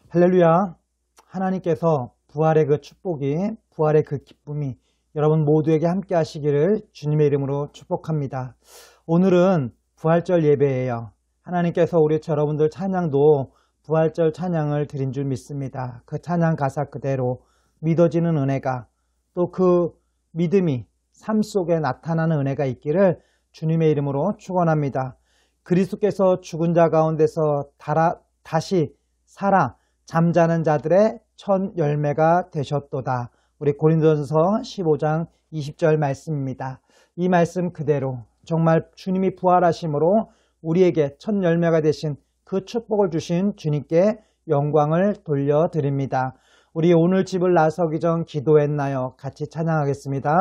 할렐루야. 하나님께서 부활의 그 축복이, 부활의 그 기쁨이 여러분 모두에게 함께 하시기를 주님의 이름으로 축복합니다. 오늘은 부활절 예배예요. 하나님께서 우리 여러분들 찬양도 부활절 찬양을 드린 줄 믿습니다. 그 찬양 가사 그대로 믿어지는 은혜가, 또 그 믿음이 삶 속에 나타나는 은혜가 있기를 주님의 이름으로 축원합니다. 그리스도께서 죽은 자 가운데서 다시 살아 잠자는 자들의 첫 열매가 되셨도다. 우리 고린도전서 15장 20절 말씀입니다. 이 말씀 그대로 정말 주님이 부활하심으로 우리에게 첫 열매가 되신 그 축복을 주신 주님께 영광을 돌려드립니다. 우리 오늘 집을 나서기 전 기도했나요? 같이 찬양하겠습니다.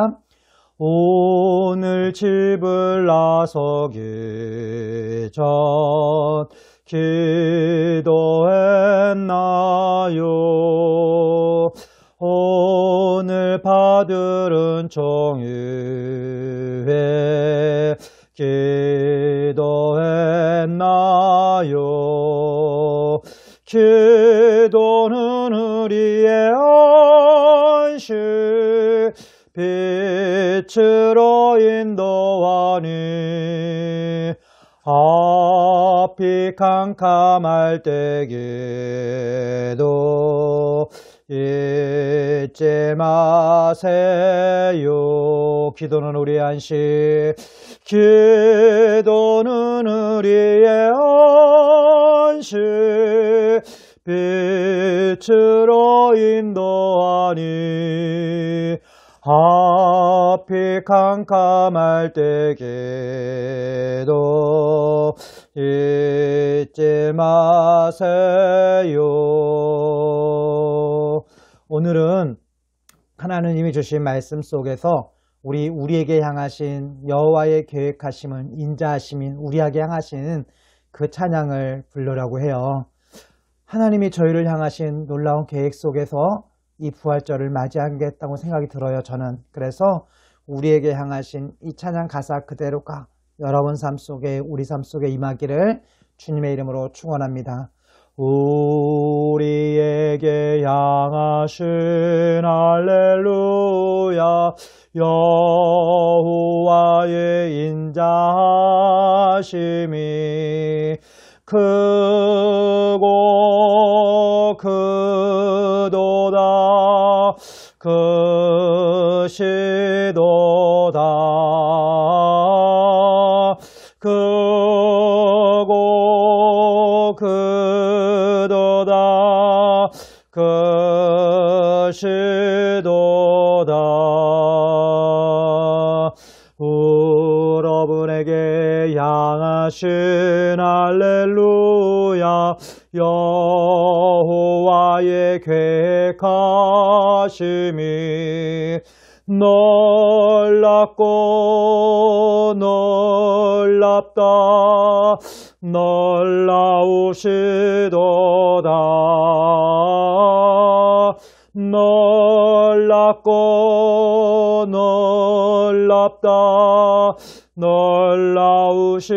오늘 집을 나서기 전 기도했나요? 오늘 받들은 종유에 기도했나요? 기도는 우리의 안식 빛으로 인도하니 앞이 캄캄할 때에도 잊지 마세요. 기도는 우리의 안식, 기도는 우리의 안식 빛으로 인도하니 앞이 캄캄할 때에도 잊지 마세요. 오늘은 하나님이 주신 말씀 속에서 우리에게 향하신 여호와의 계획하심은 인자하심인 우리에게 향하신 그 찬양을 부르려고 해요. 하나님이 저희를 향하신 놀라운 계획 속에서 이 부활절을 맞이하겠다고 생각이 들어요. 저는 그래서 우리에게 향하신 이 찬양 가사 그대로가 여러분 삶 속에, 우리 삶 속에 임하기를 주님의 이름으로 축원합니다. 우리에게 향하신 할렐루야 여호와의 인자하심이 크고 크도다 크시도다 크고 크도다 크시도다. 여러분에게 향하신 할렐루야 여호와의 계획하심이 놀랍고 놀랍다 놀라우시도다 놀랍고 놀랍다 놀라우시도다.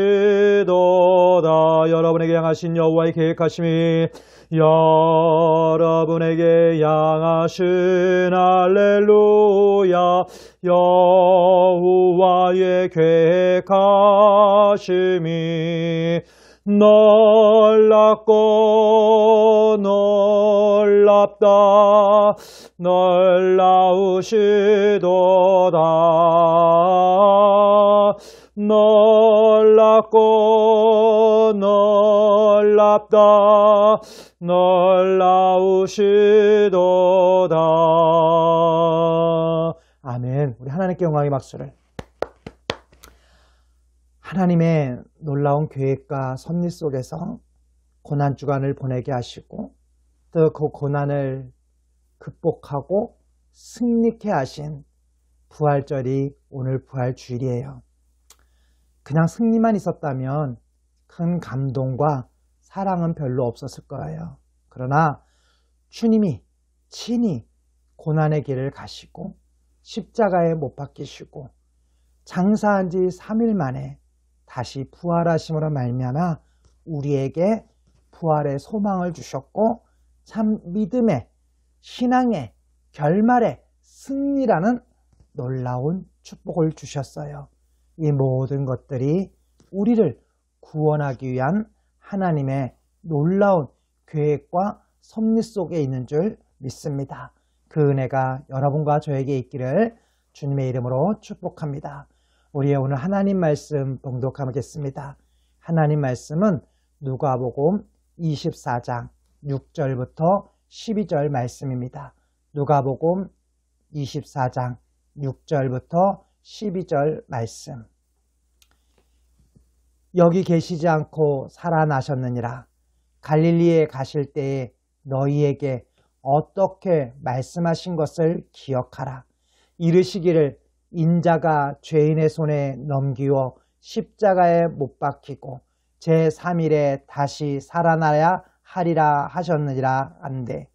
여러분에게 향하신 여호와의 계획하심이 여러분에게 향하신 할렐루야 여호와의 계획하심이 놀랍고 놀랍다 놀라우시도다 놀랍고 놀랍다 놀라우시도다. 아멘. 우리 하나님께 영광의 박수를. 하나님의 놀라운 계획과 섭리 속에서 고난주간을 보내게 하시고 또 그 고난을 극복하고 승리케 하신 부활절이 오늘 부활주일이에요. 그냥 승리만 있었다면 큰 감동과 사랑은 별로 없었을 거예요. 그러나 주님이 친히 고난의 길을 가시고 십자가에 못 박히시고 장사한 지 3일 만에 다시 부활하심으로 말미암아 우리에게 부활의 소망을 주셨고 참 믿음의, 신앙의, 결말의 승리라는 놀라운 축복을 주셨어요. 이 모든 것들이 우리를 구원하기 위한 하나님의 놀라운 계획과 섭리 속에 있는 줄 믿습니다. 그 은혜가 여러분과 저에게 있기를 주님의 이름으로 축복합니다. 우리의 오늘 하나님 말씀 봉독하겠습니다. 하나님 말씀은 누가복음 24장 6절부터 12절 말씀입니다. 누가복음 24장 6절부터 12절 말씀. 여기 계시지 않고 살아나셨느니라. 갈릴리에 가실 때에 너희에게 어떻게 말씀하신 것을 기억하라. 이르시기를 인자가 죄인의 손에 넘기워 십자가에 못 박히고 제3일에 다시 살아나야 하리라 하셨느니라 한데,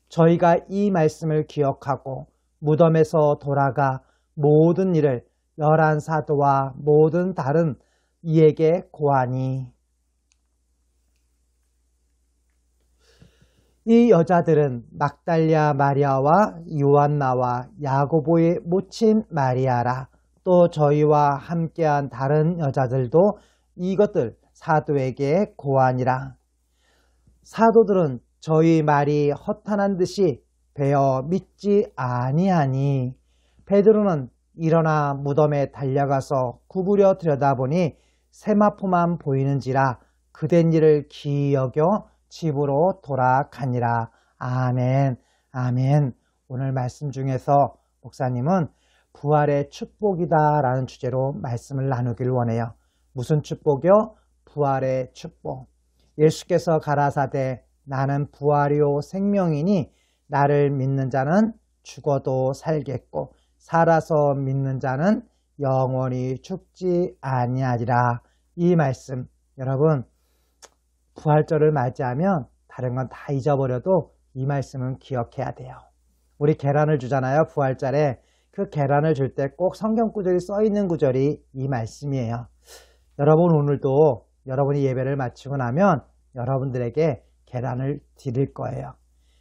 저희가 이 말씀을 기억하고 무덤에서 돌아가 모든 일을 열한 사도와 모든 다른 이에게 고하니, 이 여자들은 막달랴 마리아와 요한나와 야고보의 모친 마리아라. 또 저희와 함께한 다른 여자들도 이것들 사도에게 고하니라. 사도들은 저희 말이 허탄한 듯이 베어 믿지 아니하니, 베드로는 일어나 무덤에 달려가서 구부려 들여다보니 세마포만 보이는지라 그된 일을 기이 여겨 집으로 돌아가니라. 아멘. 아멘. 오늘 말씀 중에서 목사님은 부활의 축복이다 라는 주제로 말씀을 나누길 원해요. 무슨 축복이요? 부활의 축복. 예수께서 가라사대 나는 부활이요 생명이니 나를 믿는 자는 죽어도 살겠고 살아서 믿는 자는 영원히 죽지 아니하리라. 이 말씀, 여러분 부활절을 맞이하면 다른 건 다 잊어버려도 이 말씀은 기억해야 돼요. 우리 계란을 주잖아요. 부활절에 그 계란을 줄 때 꼭 성경 구절이 써 있는 구절이 이 말씀이에요. 여러분 오늘도 여러분이 예배를 마치고 나면 여러분들에게 계란을 드릴 거예요.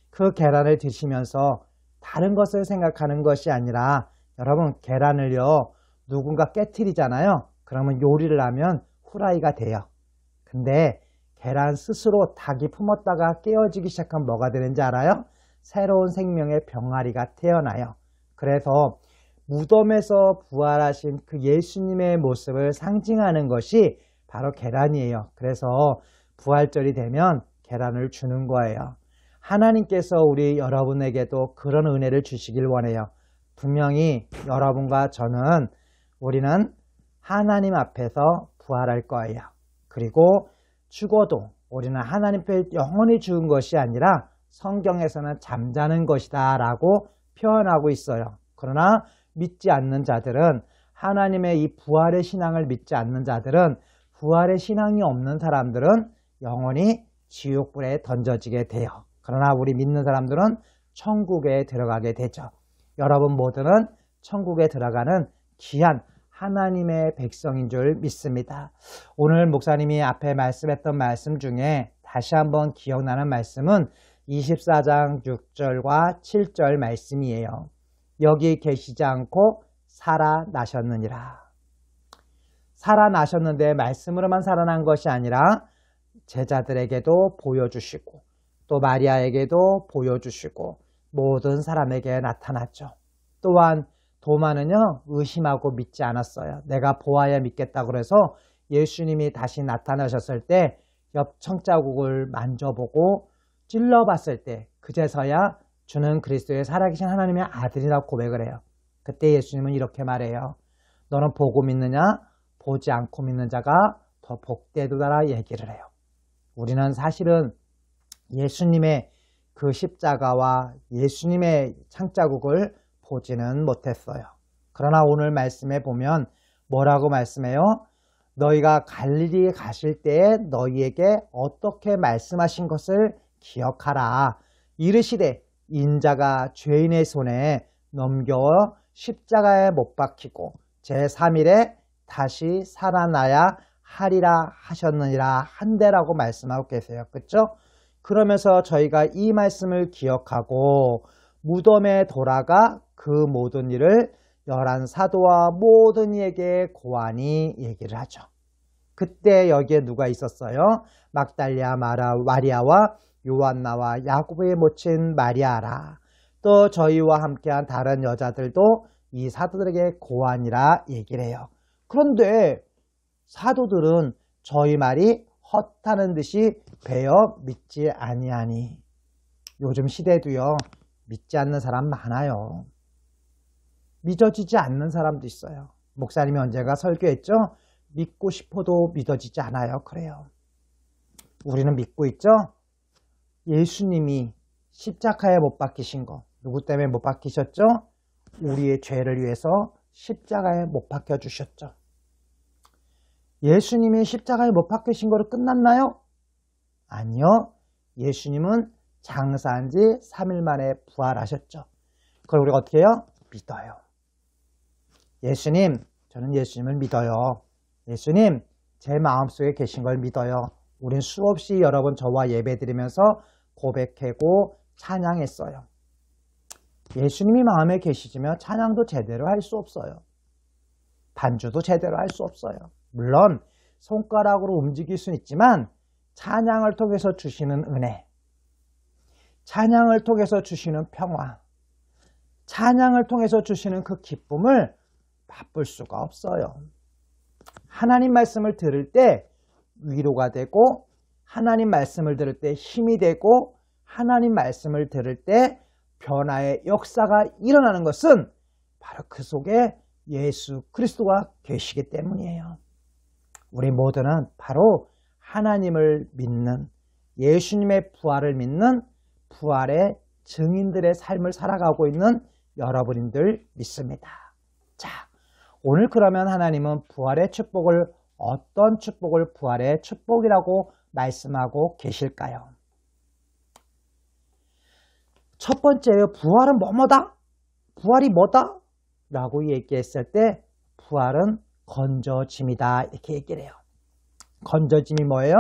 그 계란을 드시면서 다른 것을 생각하는 것이 아니라, 여러분 계란을요 누군가 깨트리잖아요. 그러면 요리를 하면 후라이가 돼요. 근데 계란 스스로 닭이 품었다가 깨어지기 시작하면 뭐가 되는지 알아요? 새로운 생명의 병아리가 태어나요. 그래서 무덤에서 부활하신 그 예수님의 모습을 상징하는 것이 바로 계란이에요. 그래서 부활절이 되면 계란을 주는 거예요. 하나님께서 우리 여러분에게도 그런 은혜를 주시길 원해요. 분명히 여러분과 저는, 우리는 하나님 앞에서 부활할 거예요. 그리고 죽어도 우리는 하나님 앞에 영원히 죽은 것이 아니라 성경에서는 잠자는 것이다 라고 표현하고 있어요. 그러나 믿지 않는 자들은, 하나님의 이 부활의 신앙을 믿지 않는 자들은, 부활의 신앙이 없는 사람들은 영원히 지옥불에 던져지게 돼요. 그러나 우리 믿는 사람들은 천국에 들어가게 되죠. 여러분 모두는 천국에 들어가는 귀한 하나님의 백성인 줄 믿습니다. 오늘 목사님이 앞에 말씀했던 말씀 중에 다시 한번 기억나는 말씀은 24장 6절과 7절 말씀이에요. 여기 계시지 않고 살아나셨느니라. 살아나셨는데 말씀으로만 살아난 것이 아니라 제자들에게도 보여주시고 또 마리아에게도 보여주시고 모든 사람에게 나타났죠. 또한 도마는요 의심하고 믿지 않았어요. 내가 보아야 믿겠다고 해서 예수님이 다시 나타나셨을 때 옆 청자국을 만져보고 찔러봤을 때 그제서야 주는 그리스도의 살아계신 하나님의 아들이라고 고백을 해요. 그때 예수님은 이렇게 말해요. 너는 보고 믿느냐? 보지 않고 믿는 자가 더 복되도다 얘기를 해요. 우리는 사실은 예수님의 그 십자가와 예수님의 창자국을 보지는 못했어요. 그러나 오늘 말씀에 보면 뭐라고 말씀해요? 너희가 갈릴리에 가실 때에 너희에게 어떻게 말씀하신 것을 기억하라. 이르시되 인자가 죄인의 손에 넘겨 십자가에 못 박히고 제3일에 다시 살아나야 하리라 하셨느니라 한데라고 말씀하고 계세요. 그렇죠? 그러면서 저희가 이 말씀을 기억하고 무덤에 돌아가 그 모든 일을 11사도와 모든 이에게 고안히 얘기를 하죠. 그때 여기에 누가 있었어요? 막달리아 마리아와 요한나와 야고보의 모친 마리아라. 또 저희와 함께한 다른 여자들도 이 사도들에게 고안이라 얘기를 해요. 그런데 사도들은 저희 말이 헛하는 듯이 배어 믿지 아니하니. 요즘 시대도요, 믿지 않는 사람 많아요. 믿어지지 않는 사람도 있어요. 목사님이 언제가 설교했죠? 믿고 싶어도 믿어지지 않아요. 그래요. 우리는 믿고 있죠? 예수님이 십자가에 못 박히신 거, 누구 때문에 못 박히셨죠? 우리의 죄를 위해서 십자가에 못 박혀주셨죠. 예수님이 십자가에 못 박히신 거로 끝났나요? 아니요. 예수님은 장사한 지 3일 만에 부활하셨죠. 그걸 우리가 어떻게 해요? 믿어요. 예수님, 저는 예수님을 믿어요. 예수님, 제 마음속에 계신 걸 믿어요. 우린 수없이 여러분 저와 예배 드리면서 고백하고 찬양했어요. 예수님이 마음에 계시지만 찬양도 제대로 할 수 없어요. 반주도 제대로 할 수 없어요. 물론 손가락으로 움직일 수는 있지만 찬양을 통해서 주시는 은혜, 찬양을 통해서 주시는 평화, 찬양을 통해서 주시는 그 기쁨을 맛볼 수가 없어요. 하나님 말씀을 들을 때 위로가 되고, 하나님 말씀을 들을 때 힘이 되고, 하나님 말씀을 들을 때 변화의 역사가 일어나는 것은 바로 그 속에 예수 그리스도가 계시기 때문이에요. 우리 모두는 바로 하나님을 믿는, 예수님의 부활을 믿는 부활의 증인들의 삶을 살아가고 있는 여러분들 믿습니다. 자, 오늘 그러면 하나님은 부활의 축복을 어떤 축복을 부활의 축복이라고 말씀하고 계실까요? 첫 번째요. 부활은 뭐뭐다? 부활이 뭐다? 라고 얘기했을 때 부활은 건져짐이다 이렇게 얘기를 해요. 건져짐이 뭐예요?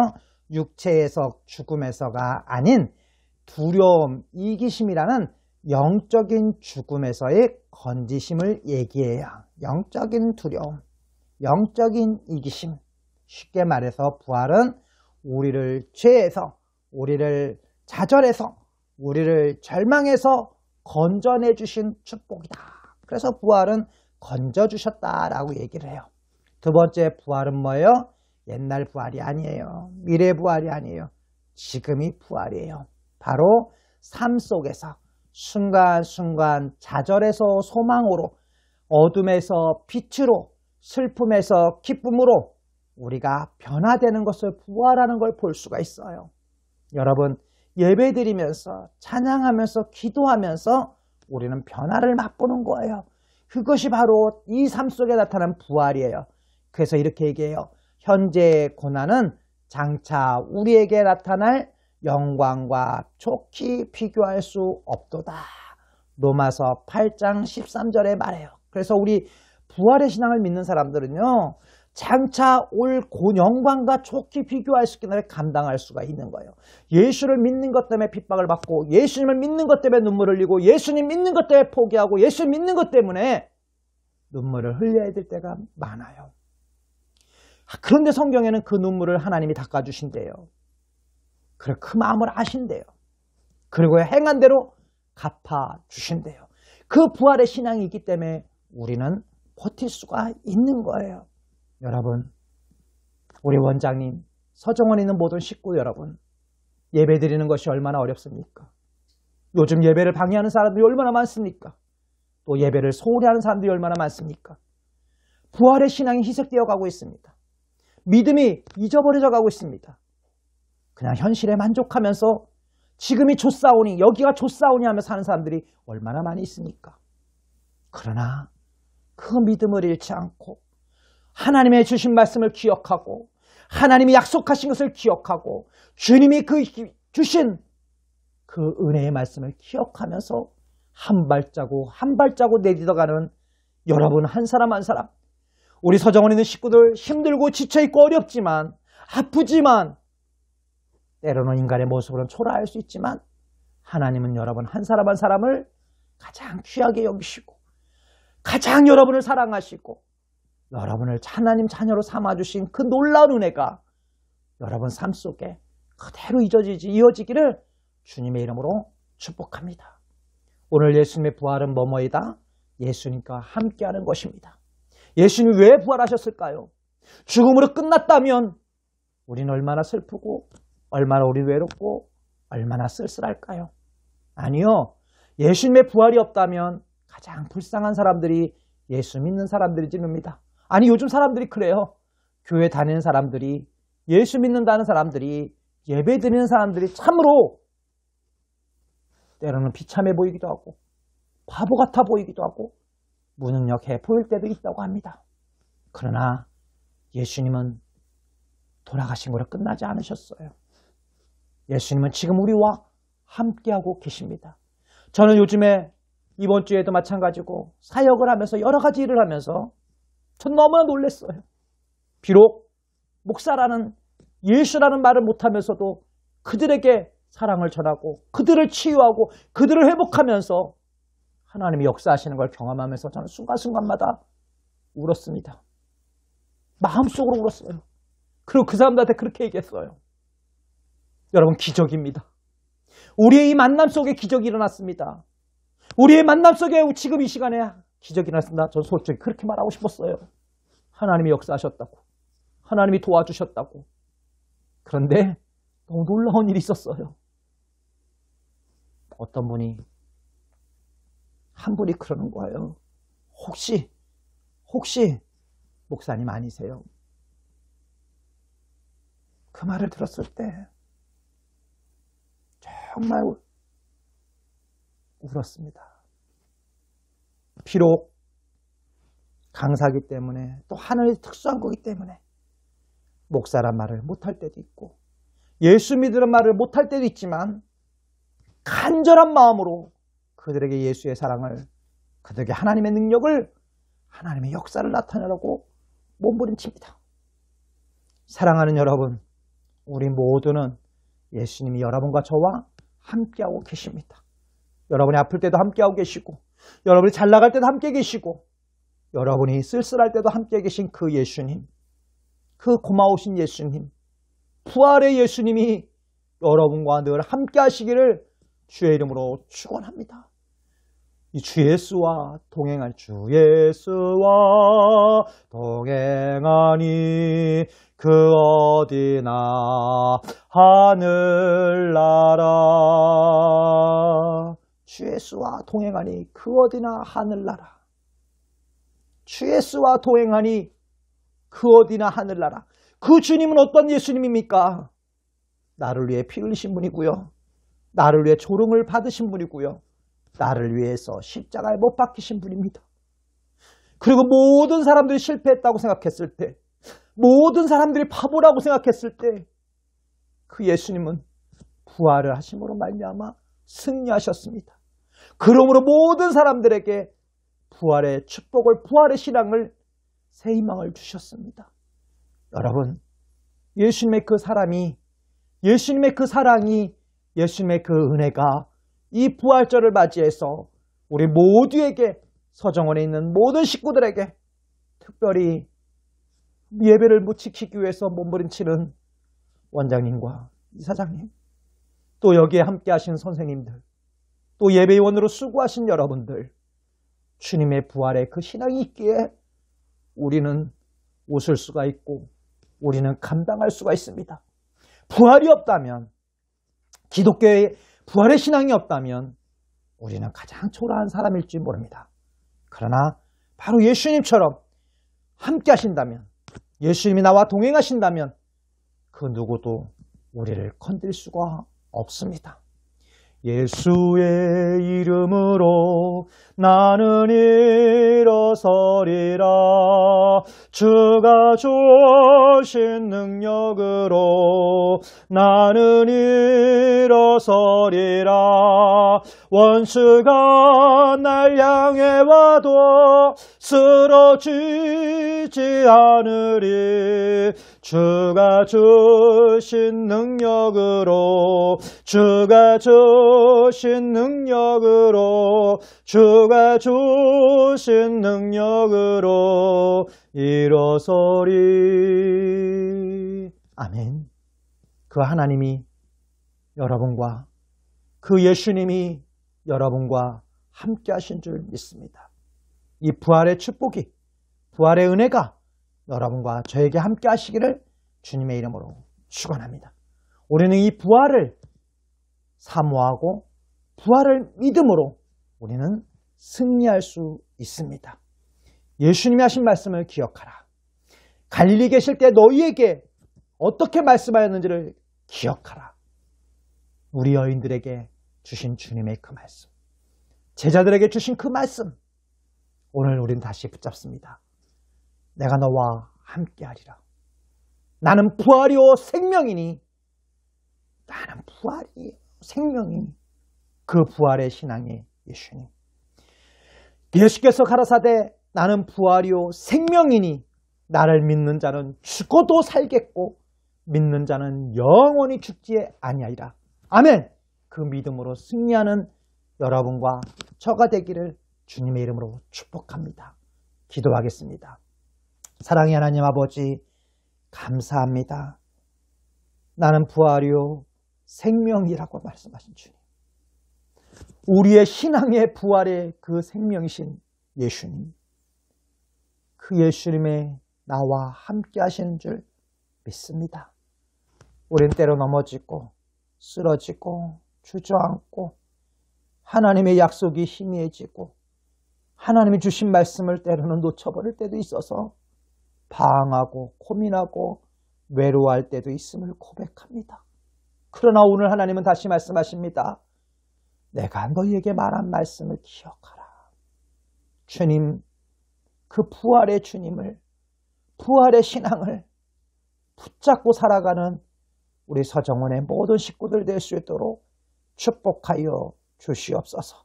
육체에서 죽음에서가 아닌 두려움, 이기심이라는 영적인 죽음에서의 건지심을 얘기해요. 영적인 두려움, 영적인 이기심. 쉽게 말해서 부활은 우리를 죄에서, 우리를 좌절해서, 우리를 절망해서 건져내 주신 축복이다. 그래서 부활은 건져주셨다라고 얘기를 해요. 두 번째 부활은 뭐예요? 옛날 부활이 아니에요. 미래 부활이 아니에요. 지금이 부활이에요. 바로 삶 속에서 순간순간 좌절에서 소망으로, 어둠에서 빛으로, 슬픔에서 기쁨으로 우리가 변화되는 것을 부활하는 걸 볼 수가 있어요. 여러분, 예배드리면서 찬양하면서 기도하면서 우리는 변화를 맛보는 거예요. 그것이 바로 이 삶 속에 나타난 부활이에요. 그래서 이렇게 얘기해요. 현재의 고난은 장차 우리에게 나타날 영광과 좋게 비교할 수 없도다. 로마서 8장 13절에 말해요. 그래서 우리 부활의 신앙을 믿는 사람들은요, 장차 올 영광과 좋게 비교할 수 있는 감당할 수가 있는 거예요. 예수를 믿는 것 때문에 핍박을 받고, 예수님을 믿는 것 때문에 눈물을 흘리고, 예수님 믿는 것 때문에 포기하고, 예수 믿는 것 때문에 눈물을 흘려야 될 때가 많아요. 그런데 성경에는 그 눈물을 하나님이 닦아주신대요. 그래, 그 마음을 아신대요. 그리고 행한 대로 갚아주신대요. 그 부활의 신앙이 있기 때문에 우리는 버틸 수가 있는 거예요. 여러분, 우리 원장님, 서정원에 있는 모든 식구 여러분, 예배 드리는 것이 얼마나 어렵습니까? 요즘 예배를 방해하는 사람들이 얼마나 많습니까? 또 예배를 소홀히 하는 사람들이 얼마나 많습니까? 부활의 신앙이 희석되어 가고 있습니다. 믿음이 잊어버려져 가고 있습니다. 그냥 현실에 만족하면서 지금이 좋사오니, 여기가 좋사오니 하며 사는 사람들이 얼마나 많이 있습니까? 그러나 그 믿음을 잃지 않고 하나님의 주신 말씀을 기억하고, 하나님이 약속하신 것을 기억하고, 주님이 주신 그 은혜의 말씀을 기억하면서 한 발자국 한 발자국 내딛어가는 여러분 한 사람 한 사람, 우리 서정원에 있는 식구들 힘들고 지쳐있고 어렵지만, 아프지만 때로는 인간의 모습으로는 초라할 수 있지만 하나님은 여러분 한 사람 한 사람을 가장 귀하게 여기시고 가장 여러분을 사랑하시고 여러분을 하나님 자녀로 삼아주신 그 놀라운 은혜가 여러분 삶 속에 그대로 이어지기를 주님의 이름으로 축복합니다. 오늘 예수님의 부활은 뭐뭐이다? 예수님과 함께하는 것입니다. 예수님이 왜 부활하셨을까요? 죽음으로 끝났다면 우리는 얼마나 슬프고 얼마나 우리 외롭고 얼마나 쓸쓸할까요? 아니요. 예수님의 부활이 없다면 가장 불쌍한 사람들이 예수 믿는 사람들이집니다. 아니 요즘 사람들이 그래요. 교회 다니는 사람들이 예수 믿는다는 사람들이 예배 드리는 사람들이 참으로 때로는 비참해 보이기도 하고 바보 같아 보이기도 하고 무능력해 보일 때도 있다고 합니다. 그러나 예수님은 돌아가신 거로 끝나지 않으셨어요. 예수님은 지금 우리와 함께하고 계십니다. 저는 요즘에 이번 주에도 마찬가지고 사역을 하면서 여러 가지 일을 하면서 전 너무나 놀랐어요. 비록 목사라는 예수라는 말을 못하면서도 그들에게 사랑을 전하고 그들을 치유하고 그들을 회복하면서 하나님이 역사하시는 걸 경험하면서 저는 순간순간마다 울었습니다. 마음속으로 울었어요. 그리고 그 사람들한테 그렇게 얘기했어요. 여러분 기적입니다. 우리의 이 만남 속에 기적이 일어났습니다. 우리의 만남 속에 지금 이 시간에 기적이 일어났습니다. 전 솔직히 그렇게 말하고 싶었어요. 하나님이 역사하셨다고. 하나님이 도와주셨다고. 그런데 너무 놀라운 일이 있었어요. 어떤 분이 한 분이 그러는 거예요. 혹시 목사님 아니세요? 그 말을 들었을 때 정말 울었습니다. 비록 강사기 때문에 또 하나님의 특수한 거기 때문에 목사란 말을 못할 때도 있고 예수 믿으란 말을 못할 때도 있지만 간절한 마음으로 그들에게 예수의 사랑을 그들에게 하나님의 능력을 하나님의 역사를 나타내라고 몸부림칩니다. 사랑하는 여러분, 우리 모두는 예수님이 여러분과 저와 함께하고 계십니다. 여러분이 아플 때도 함께하고 계시고 여러분이 잘 나갈 때도 함께 계시고 여러분이 쓸쓸할 때도 함께 계신 그 예수님, 그 고마우신 예수님, 부활의 예수님이 여러분과 늘 함께 하시기를 주의 이름으로 축원합니다. 이 주 예수와 동행할 주 예수와 동행하니 그 어디나 하늘나라. 주 예수와 동행하니 그 어디나 하늘나라. 주 예수와 동행하니 그 어디나 하늘나라. 그 주님은 어떤 예수님입니까? 나를 위해 피 흘리신 분이고요. 나를 위해 조롱을 받으신 분이고요. 나를 위해서 십자가에 못 박히신 분입니다. 그리고 모든 사람들이 실패했다고 생각했을 때, 모든 사람들이 바보라고 생각했을 때 그 예수님은 부활을 하심으로 말미암아 승리하셨습니다. 그러므로 모든 사람들에게 부활의 축복을, 부활의 신앙을, 새 희망을 주셨습니다. 여러분, 예수님의 그 사람이, 예수님의 그 사랑이, 예수님의 그 은혜가 이 부활절을 맞이해서 우리 모두에게, 서정원에 있는 모든 식구들에게 특별히 예배를 못 지키기 위해서 몸부림치는 원장님과 이사장님, 또 여기에 함께 하신 선생님들, 또 예배위원으로 수고하신 여러분들, 주님의 부활에 그 신앙이 있기에 우리는 웃을 수가 있고 우리는 감당할 수가 있습니다. 부활이 없다면, 기독교의 부활의 신앙이 없다면 우리는 가장 초라한 사람일지 모릅니다. 그러나 바로 예수님처럼 함께 하신다면, 예수님이 나와 동행하신다면 그 누구도 우리를 건들 수가 없습니다. 예수의 이름으로 나는 일어서리라. 주가 주신 능력으로 나는 일어서리라. 원수가 날 향해 와도 쓰러지지 않으리. 주가 주신 능력으로, 주가 주신 능력으로, 주가 주신 능력으로 일어서리. 아멘. 그 하나님이 여러분과, 그 예수님이 여러분과 함께 하신 줄 믿습니다. 이 부활의 축복이, 부활의 은혜가 여러분과 저에게 함께 하시기를 주님의 이름으로 축원합니다. 우리는 이 부활을 사모하고 부활을 믿음으로 우리는 승리할 수 있습니다. 예수님이 하신 말씀을 기억하라. 갈릴리 계실 때 너희에게 어떻게 말씀하였는지를 기억하라. 우리 여인들에게 주신 주님의 그 말씀, 제자들에게 주신 그 말씀, 오늘 우리는 다시 붙잡습니다. 내가 너와 함께하리라. 나는 부활이요 생명이니, 나는 부활이요 생명이니. 그 부활의 신앙의 예수님. 예수께서 가라사대 나는 부활이요 생명이니 나를 믿는 자는 죽어도 살겠고 믿는 자는 영원히 죽지 아니하리라. 아멘. 그 믿음으로 승리하는 여러분과 저가 되기를 주님의 이름으로 축복합니다. 기도하겠습니다. 사랑의 하나님 아버지, 감사합니다. 나는 부활이요 생명이라고 말씀하신 주님. 우리의 신앙의 부활의 그 생명이신 예수님, 그 예수님의 나와 함께 하시는 줄 믿습니다. 우린 때로 넘어지고 쓰러지고 주저앉고 하나님의 약속이 희미해지고 하나님이 주신 말씀을 때로는 놓쳐버릴 때도 있어서 방황하고 고민하고 외로워할 때도 있음을 고백합니다. 그러나 오늘 하나님은 다시 말씀하십니다. 내가 너희에게 말한 말씀을 기억하라. 주님, 그 부활의 주님을, 부활의 신앙을 붙잡고 살아가는 우리 서정원의 모든 식구들 될 수 있도록 축복하여 주시옵소서.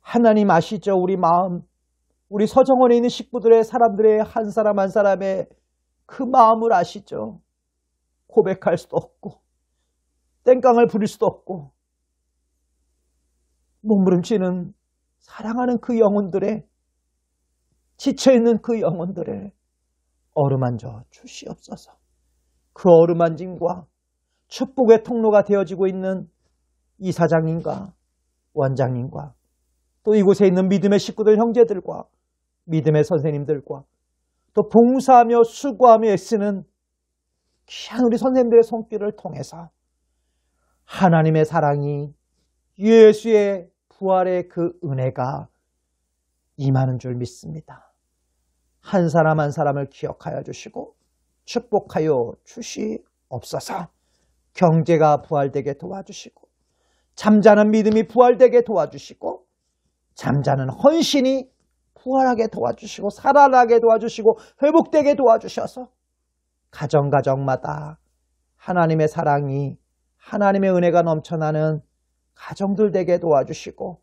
하나님 아시죠? 우리 마음, 우리 서정원에 있는 식구들의 사람들의 한 사람 한 사람의 그 마음을 아시죠? 고백할 수도 없고 땡깡을 부릴 수도 없고 몸부림치는 사랑하는 그 영혼들의, 지쳐있는 그 영혼들을 어루만져 주시옵소서. 그 어루만짐과 축복의 통로가 되어지고 있는 이사장님과 원장님과 또 이곳에 있는 믿음의 식구들 형제들과 믿음의 선생님들과 또 봉사하며 수고하며 애쓰는 귀한 우리 선생님들의 손길을 통해서 하나님의 사랑이, 예수의 부활의 그 은혜가 임하는 줄 믿습니다. 한 사람 한 사람을 기억하여 주시고 축복하여 주시옵소서. 경제가 부활되게 도와주시고 잠자는 믿음이 부활되게 도와주시고 잠자는 헌신이 부활하게 도와주시고 살아나게 도와주시고 회복되게 도와주셔서 가정마다 하나님의 사랑이, 하나님의 은혜가 넘쳐나는 가정들 되게 도와주시고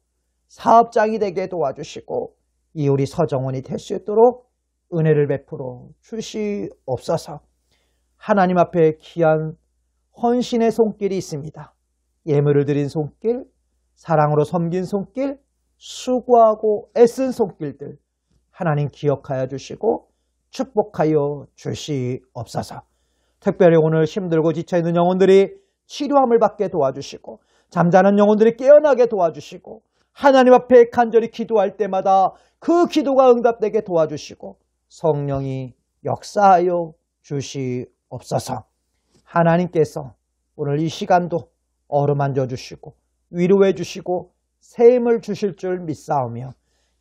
사업장이 되게 도와주시고 이 우리 서정원이 될 수 있도록 은혜를 베풀어 주시옵소서. 하나님 앞에 귀한 헌신의 손길이 있습니다. 예물을 드린 손길, 사랑으로 섬긴 손길, 수고하고 애쓴 손길들 하나님 기억하여 주시고 축복하여 주시옵소서. 특별히 오늘 힘들고 지쳐있는 영혼들이 치료함을 받게 도와주시고 잠자는 영혼들이 깨어나게 도와주시고 하나님 앞에 간절히 기도할 때마다 그 기도가 응답되게 도와주시고 성령이 역사하여 주시옵소서. 하나님께서 오늘 이 시간도 어루만져 주시고 위로해 주시고 새 힘을 주실 줄 믿사오며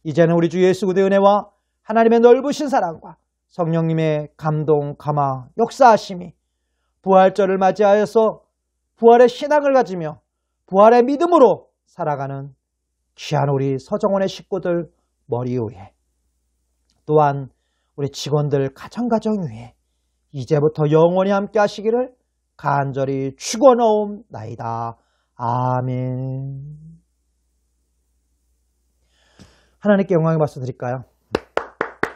이제는 우리 주 예수 그리스도의 은혜와 하나님의 넓으신 사랑과 성령님의 감동, 감화, 역사하심이 부활절을 맞이하여서 부활의 신앙을 가지며 부활의 믿음으로 살아가는 귀한 우리 서정원의 식구들 머리 위에, 또한 우리 직원들 가정 위에 이제부터 영원히 함께 하시기를 간절히 축원하옵나이다. 아멘. 하나님께 영광의 박수 드릴까요?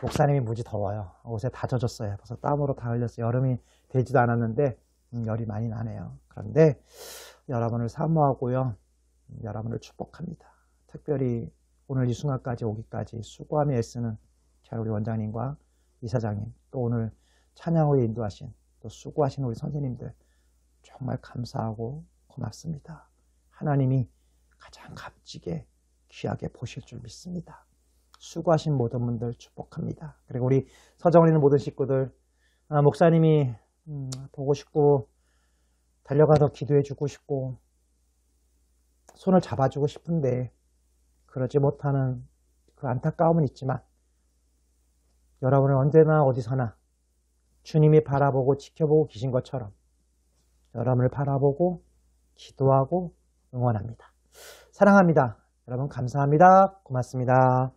목사님이 무지 더워요. 옷에 다 젖었어요. 벌써 땀으로 다 흘렸어요. 여름이 되지도 않았는데 열이 많이 나네요. 그런데 여러분을 사모하고요. 여러분을 축복합니다. 특별히 오늘 이 순간까지 오기까지 수고하며 애쓰는 우리 원장님과 이사장님, 또 오늘 찬양으로 인도하신 또 수고하신 우리 선생님들 정말 감사하고 고맙습니다. 하나님이 가장 값지게 귀하게 보실 줄 믿습니다. 수고하신 모든 분들 축복합니다. 그리고 우리 서정을 있는 모든 식구들, 목사님이 보고 싶고 달려가서 기도해주고 싶고 손을 잡아주고 싶은데 그러지 못하는 그 안타까움은 있지만 여러분은 언제나 어디서나 주님이 바라보고 지켜보고 계신 것처럼 여러분을 바라보고 기도하고 응원합니다. 사랑합니다. 여러분 감사합니다. 고맙습니다.